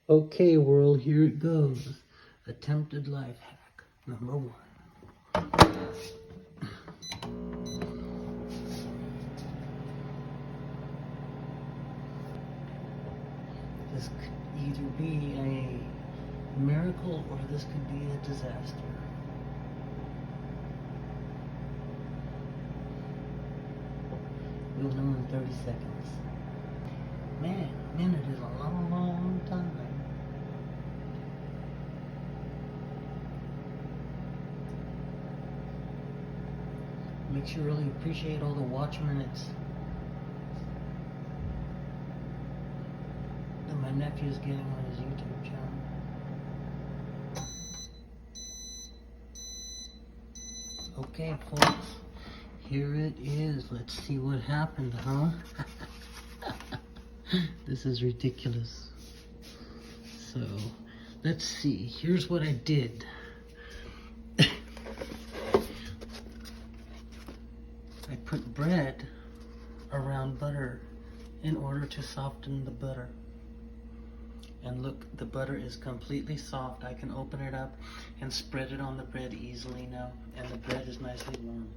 Okay, world, here it goes. Attempted life hack number 1. This could either be a miracle or this could be a disaster. We'll know in 30 seconds. Man, a minute is a long, long time. Makes you really appreciate all the watch minutes that my nephew's getting on his YouTube channel. Okay, folks, here it is. Let's see what happened, huh? This is ridiculous. So, let's see. Here's what I did. I put bread around butter in order to soften the butter. And look, the butter is completely soft. I can open it up and spread it on the bread easily now. And the bread is nicely warm.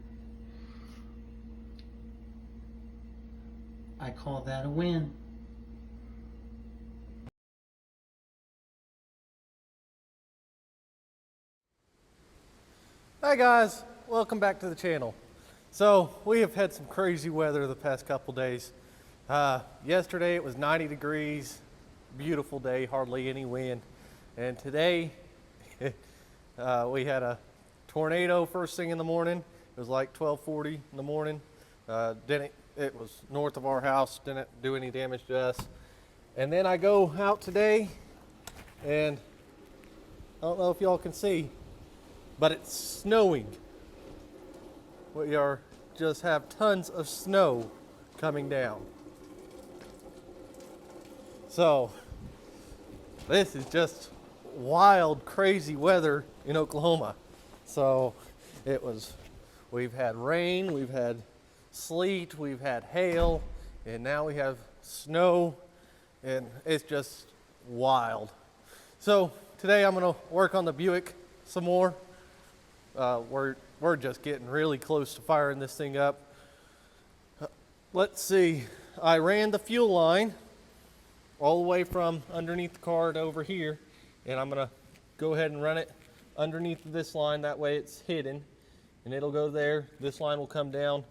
I call that a win. Hi guys, welcome back to the channel. So we have had some crazy weather the past couple days. Yesterday it was 90 degrees, beautiful day, hardly any wind. And today we had a tornado first thing in the morning. It was like 12:40 in the morning. It was north of our house, didn't do any damage to us. And then I go out today and I don't know if y'all can see, but it's snowing. We just have tons of snow coming down. So this is just wild, crazy weather in Oklahoma. So we've had rain, we've had sleet, we've had hail, and now we have snow, and it's just wild. So today I'm gonna work on the Buick some more. We're just getting really close to firing this thing up. Let's see, I ran the fuel line all the way from underneath the car to over here, and I'm gonna go ahead and run it underneath this line. That way it's hidden, and it'll go there. This line will come down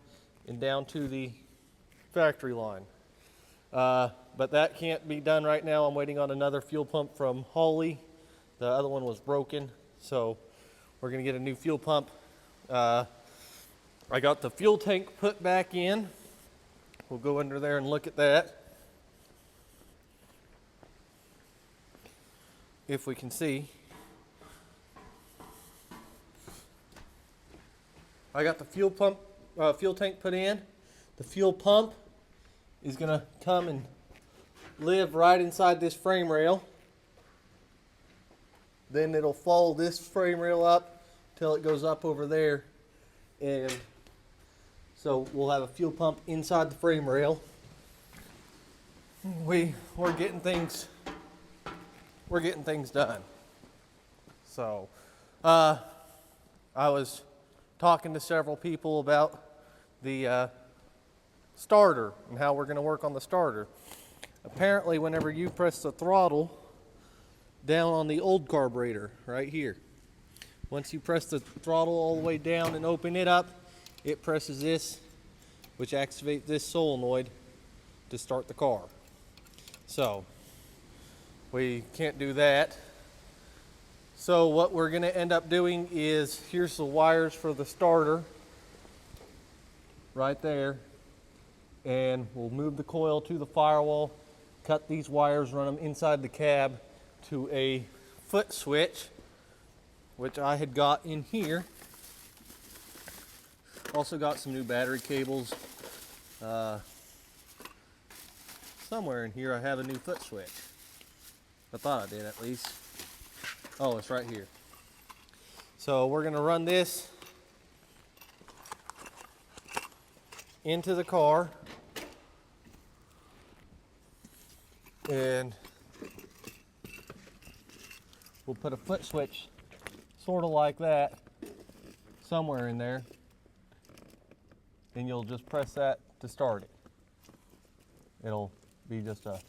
and down to the factory line. But that can't be done right now. I'm waiting on another fuel pump from Holly. The other one was broken, so we're gonna get a new fuel pump. I got the fuel tank put back in. We'll go under there and look at that, if we can see. I got the fuel tank put in. The fuel pump is gonna come and live right inside this frame rail. Then it'll follow this frame rail up till it goes up over there, and so we'll have a fuel pump inside the frame rail. We're getting things done. So I was talking to several people about the starter and how we're going to work on the starter. Apparently, whenever you press the throttle down on the old carburetor right here, once you press the throttle all the way down and open it up, it presses this, which activates this solenoid to start the car. So we can't do that. So what we're going to end up doing is, here's the wires for the starter right there, and we'll move the coil to the firewall, cut these wires, run them inside the cab to a foot switch, which I had got in here. Also got some new battery cables. Somewhere in here I have a new foot switch. I thought I did, at least. Oh, it's right here. So we're gonna run this into the car, and we'll put a foot switch sort of like that somewhere in there, and you'll just press that to start it. It'll be just a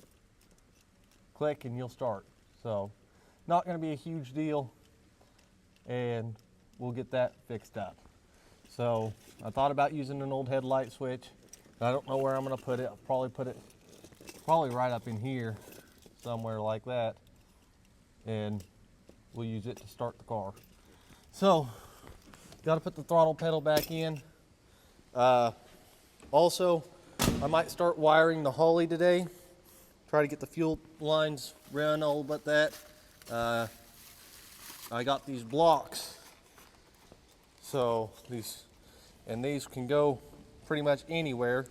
click and you'll start. So not going to be a huge deal, and we'll get that fixed up. So I thought about using an old headlight switch. I don't know where I'm going to put it. I'll probably put it right up in here somewhere like that, and we'll use it to start the car. So got to put the throttle pedal back in. Also, I might start wiring the Holly today. Try to get the fuel lines run, all but that. I got these blocks, so these can go pretty much anywhere.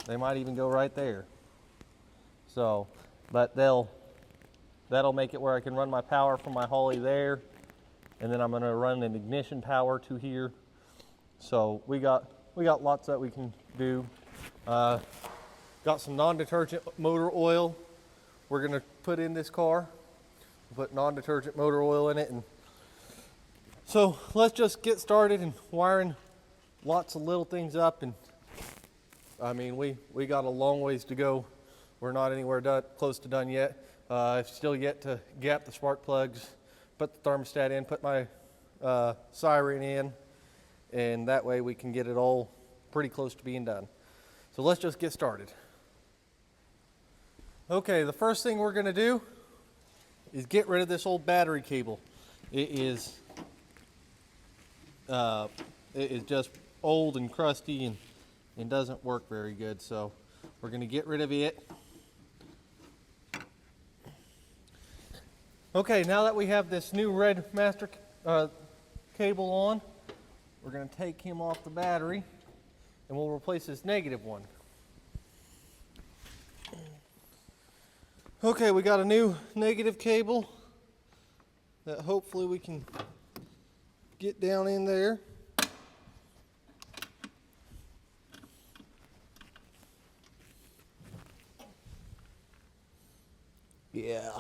They might even go right there. So, but that'll make it where I can run my power from my Holly there, and then I'm going to run an ignition power to here. So we got lots that we can do. Got some non-detergent motor oil we're going to put in this car. Put non-detergent motor oil in it, and so let's just get started and wiring lots of little things up. And I mean, we got a long ways to go. We're not anywhere close to done yet. I've still yet to gap the spark plugs, put the thermostat in, put my siren in, and that way we can get it all pretty close to being done. So let's just get started. Okay, the first thing we're going to do is get rid of this old battery cable. It is just old and crusty and doesn't work very good. So we're going to get rid of it. Okay, now that we have this new red master cable on, we're going to take him off the battery and we'll replace this negative one. Okay, we got a new negative cable that hopefully we can get down in there. Yeah,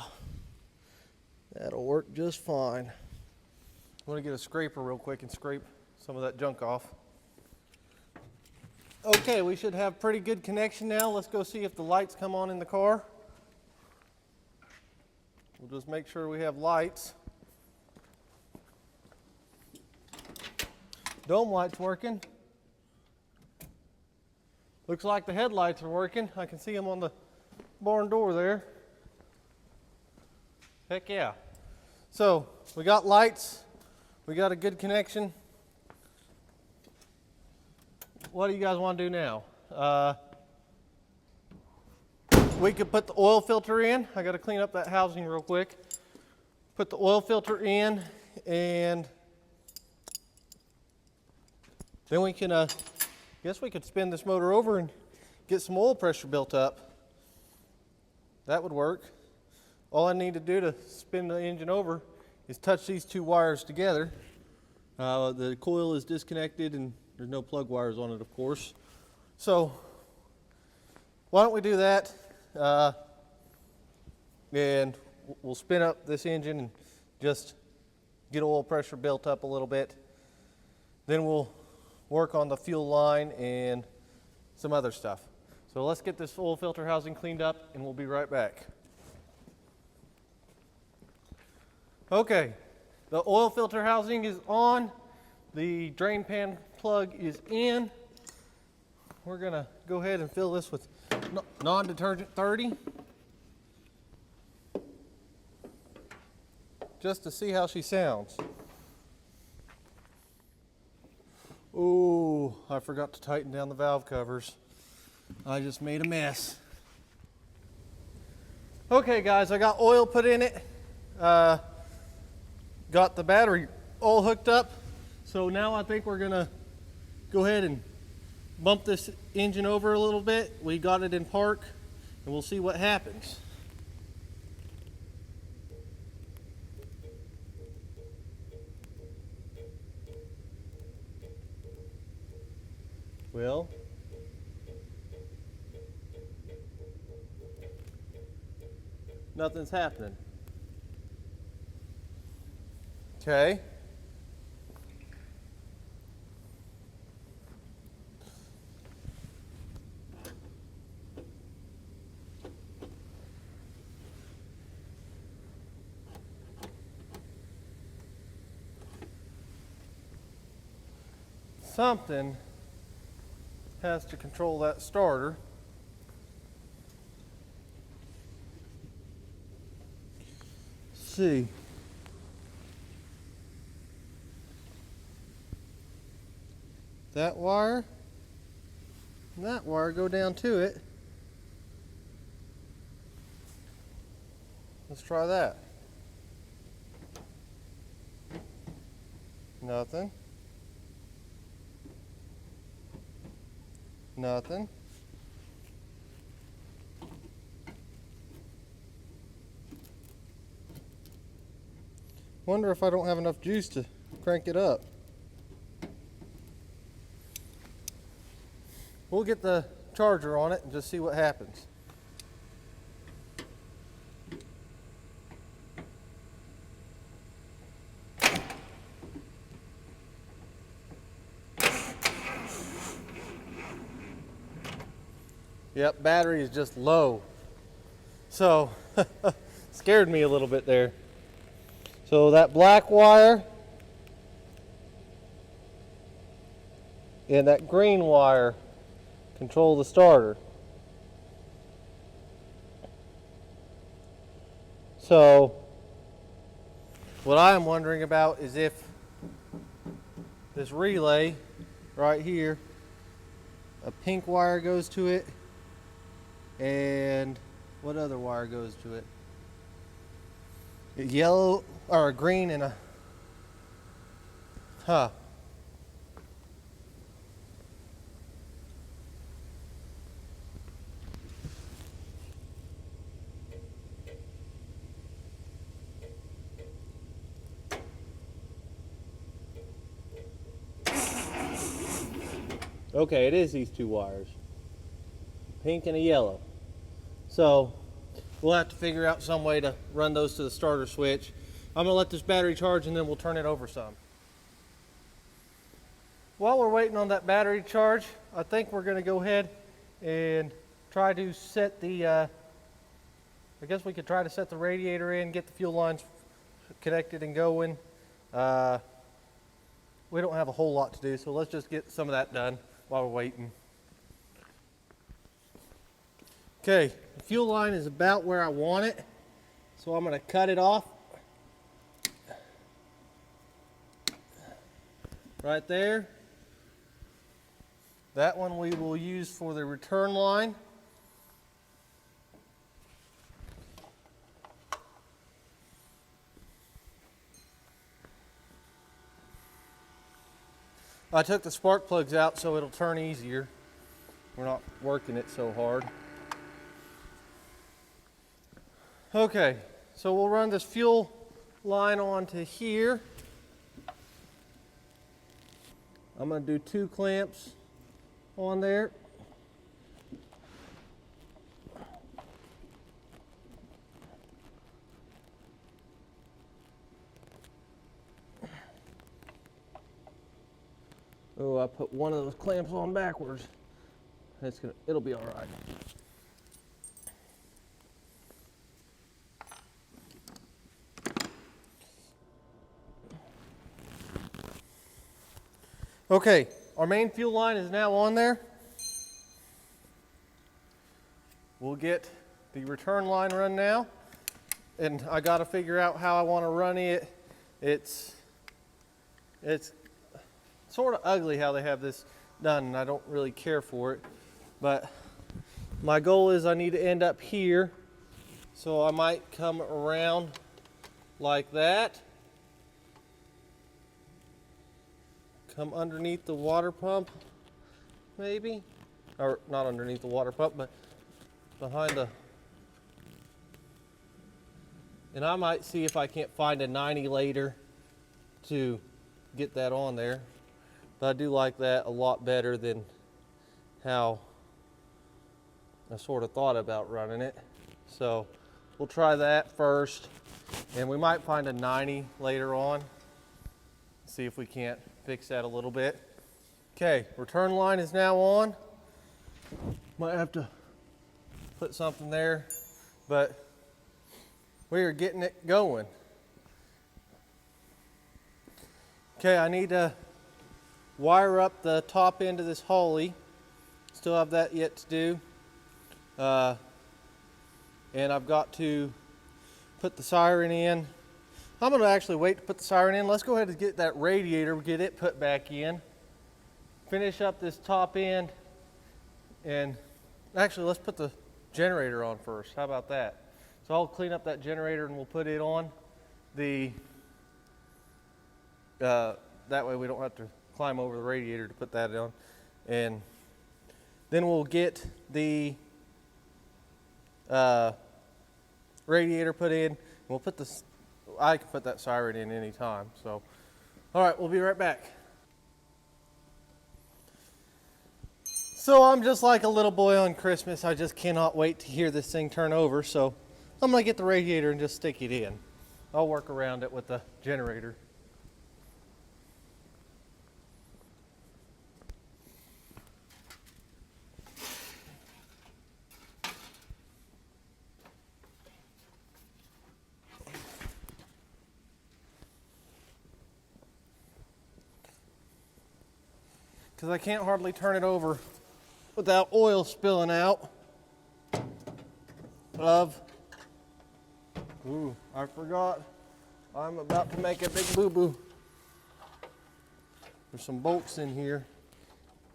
that'll work just fine. I'm going to get a scraper real quick and scrape some of that junk off. Okay, we should have pretty good connection now. Let's go see if the lights come on in the car. We'll just make sure we have lights. Dome light's working. Looks like the headlights are working. I can see them on the barn door there. Heck yeah. So we got lights. We got a good connection. What do you guys want to do now? We could put the oil filter in. I got to clean up that housing real quick. Put the oil filter in, and then we can, guess we could spin this motor over and get some oil pressure built up. That would work. All I need to do to spin the engine over is touch these two wires together. The coil is disconnected and there's no plug wires on it, of course. So why don't we do that? And we'll spin up this engine and just get oil pressure built up a little bit. Then we'll work on the fuel line and some other stuff. So let's get this oil filter housing cleaned up and we'll be right back. Okay, the oil filter housing is on. The drain pan plug is in. We're gonna go ahead and fill this with non-detergent 30. Just to see how she sounds. Oh, I forgot to tighten down the valve covers. I just made a mess. Okay guys, I got oil put in it. Got the battery all hooked up. So now I think we're gonna go ahead and bump this engine over a little bit. We got it in park and we'll see what happens. Well, nothing's happening. Okay. Something has to control that starter. Let's see. That wire and that wire go down to it. Let's try that. Nothing. Nothing. Wonder if I don't have enough juice to crank it up. We'll get the charger on it and just see what happens. Yep, battery is just low. So, scared me a little bit there. So that black wire and that green wire control the starter. So what I am wondering about is if this relay right here, a pink wire goes to it, and what other wire goes to it? A yellow or a green and a Okay, it is these two wires, pink and a yellow. So we'll have to figure out some way to run those to the starter switch. I'm gonna let this battery charge and then we'll turn it over some. While we're waiting on that battery charge, I think we're gonna go ahead and try to set the, I guess we could try to set the radiator in, get the fuel lines connected and going. We don't have a whole lot to do, so let's just get some of that done while we're waiting. Okay, the fuel line is about where I want it, so I'm going to cut it off right there. That one we will use for the return line. I took the spark plugs out so it'll turn easier. We're not working it so hard. Okay, so we'll run this fuel line onto here. I'm going to do 2 clamps on there. Oh, I put one of those clamps on backwards. It'll be all right. Okay, our main fuel line is now on there. We'll get the return line run now, and I got to figure out how I want to run it. It's sort of ugly how they have this done, and I don't really care for it, but my goal is I need to end up here, so I might come around like that, come underneath the water pump maybe, or not underneath the water pump, but behind the, and I might see if I can't find a 90 later to get that on there. But I do like that a lot better than how I sort of thought about running it. So we'll try that first, and we might find a 90 later on. see if we can't fix that a little bit. Okay, return line is now on. Might have to put something there, but we are getting it going. Okay, I need to wire up the top end of this Holly. Still have that yet to do. And I've got to put the siren in. I'm going to actually wait to put the siren in. Let's go ahead and get that radiator, get it put back in. Finish up this top end. And actually, let's put the generator on first. How about that? So I'll clean up that generator and we'll put it on. That way we don't have to climb over the radiator to put that on. And then we'll get the radiator put in. We'll put this, I can put that siren in anytime. So, all right, we'll be right back. So I'm just like a little boy on Christmas. I just cannot wait to hear this thing turn over. So I'm gonna get the radiator and just stick it in. I'll work around it with the generator. Because I can't hardly turn it over without oil spilling out ooh, I forgot. I'm about to make a big boo-boo. There's some bolts in here.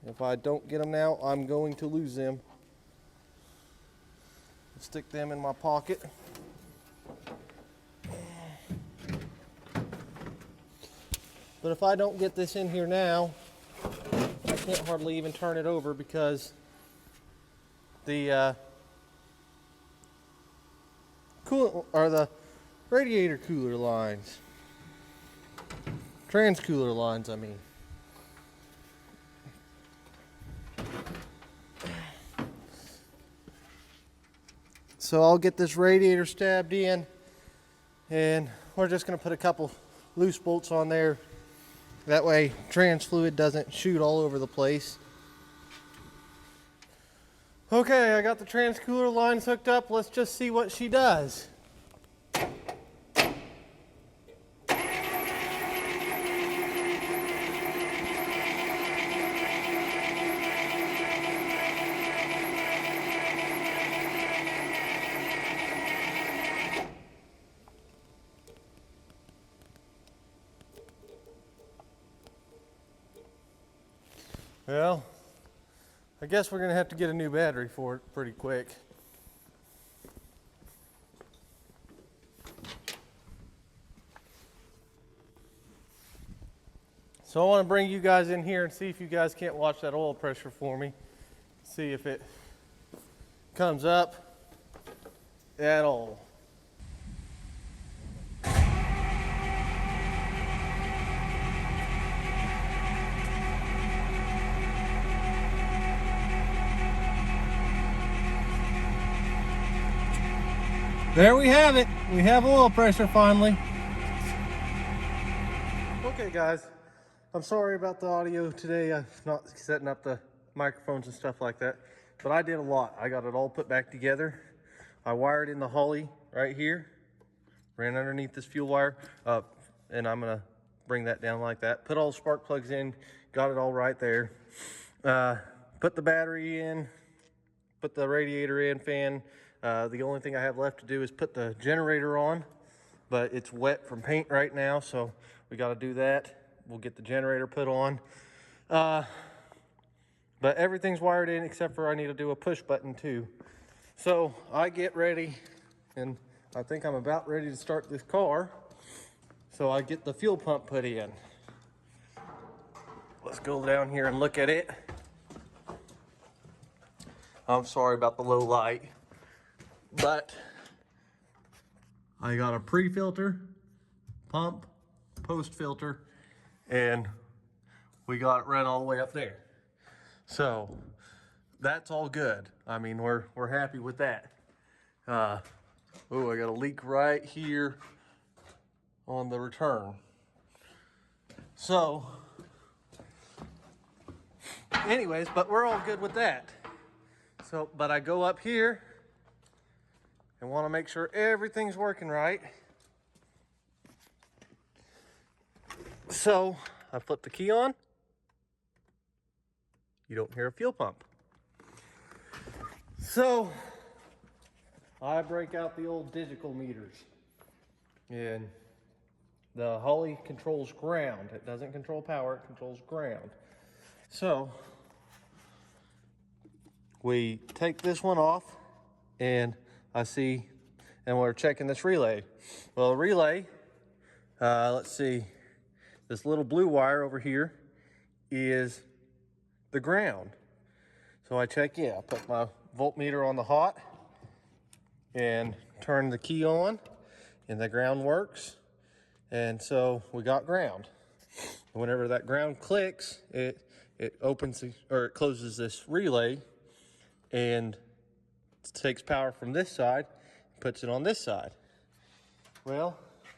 If I don't get them now, I'm going to lose them. Stick them in my pocket. But if I don't get this in here now, I can't hardly even turn it over because the coolant or the radiator cooler lines, trans cooler lines, I mean. So I'll get this radiator stabbed in, and we're just going to put a couple loose bolts on there. That way trans fluid doesn't shoot all over the place. Okay, I got the trans cooler lines hooked up. Let's just see what she does. Well, I guess we're going to have to get a new battery for it pretty quick. So I want to bring you guys in here and see if you guys can't watch that oil pressure for me. See if it comes up at all. There we have it. We have oil pressure finally. Okay guys, I'm sorry about the audio today. I'm not setting up the microphones and stuff like that, but I did a lot. I got it all put back together. I wired in the Holly right here, ran underneath this fuel wire, and I'm gonna bring that down like that. Put all the spark plugs in, got it all right there. Put the battery in, put the radiator in, fan. The only thing I have left to do is put the generator on, but it's wet from paint right now, so we got to do that. We'll get the generator put on. But everything's wired in except for I need to do a push button too. So I get ready, and I think I'm about ready to start this car. So I get the fuel pump put in. Let's go down here and look at it. I'm sorry about the low light. But I got a pre-filter, pump, post-filter, and we got it run all the way up there. So that's all good. I mean, we're happy with that. Oh, I got a leak right here on the return. So, anyways, but we're all good with that. So, but I go up here and want to make sure everything's working right. So, I flip the key on. You don't hear a fuel pump. So, I break out the old digital meters. And the Holly controls ground. It doesn't control power, it controls ground. So, we take this one off, and I see, and we're checking this relay. Well, the relay, let's see, this little blue wire over here is the ground. So I check, I put my voltmeter on the hot and turn the key on, and the ground works. And so we got ground. Whenever that ground clicks, it opens or it closes this relay and takes power from this side and puts it on this side. Well,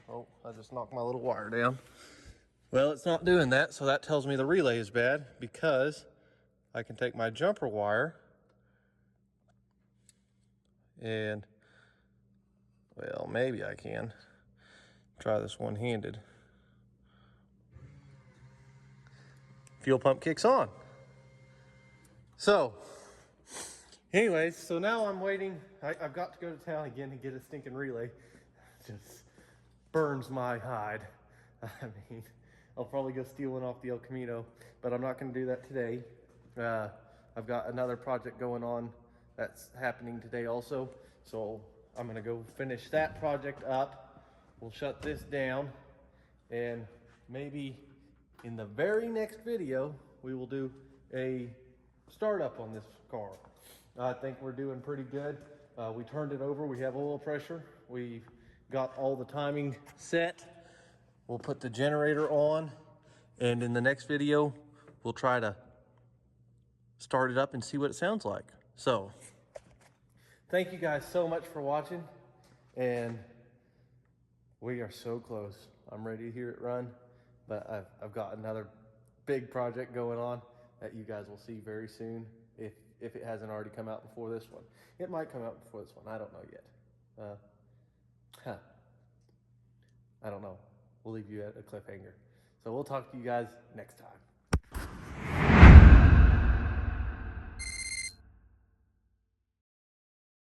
oh, I just knocked my little wire down. Well, it's not doing that, so that tells me the relay is bad, because I can take my jumper wire and, well, maybe I can try this one-handed. Fuel pump kicks on. So, anyways, so now I'm waiting. I've got to go to town again and get a stinking relay. Just burns my hide. I mean, I'll probably go steal one off the El Camino, but I'm not going to do that today. I've got another project going on that's happening today also, so I'm going to go finish that project up. We'll shut this down, and maybe in the very next video, we will do a startup on this car. I think we're doing pretty good. We turned it over. We have oil pressure. We've got all the timing set. We'll put the generator on, and in the next video, we'll try to start it up and see what it sounds like. So, thank you guys so much for watching, and we are so close. I'm ready to hear it run, but I've got another big project going on that you guys will see very soon, if it hasn't already come out before this one. It might come out before this one. I don't know yet. I don't know. We'll leave you at a cliffhanger. So we'll talk to you guys next time.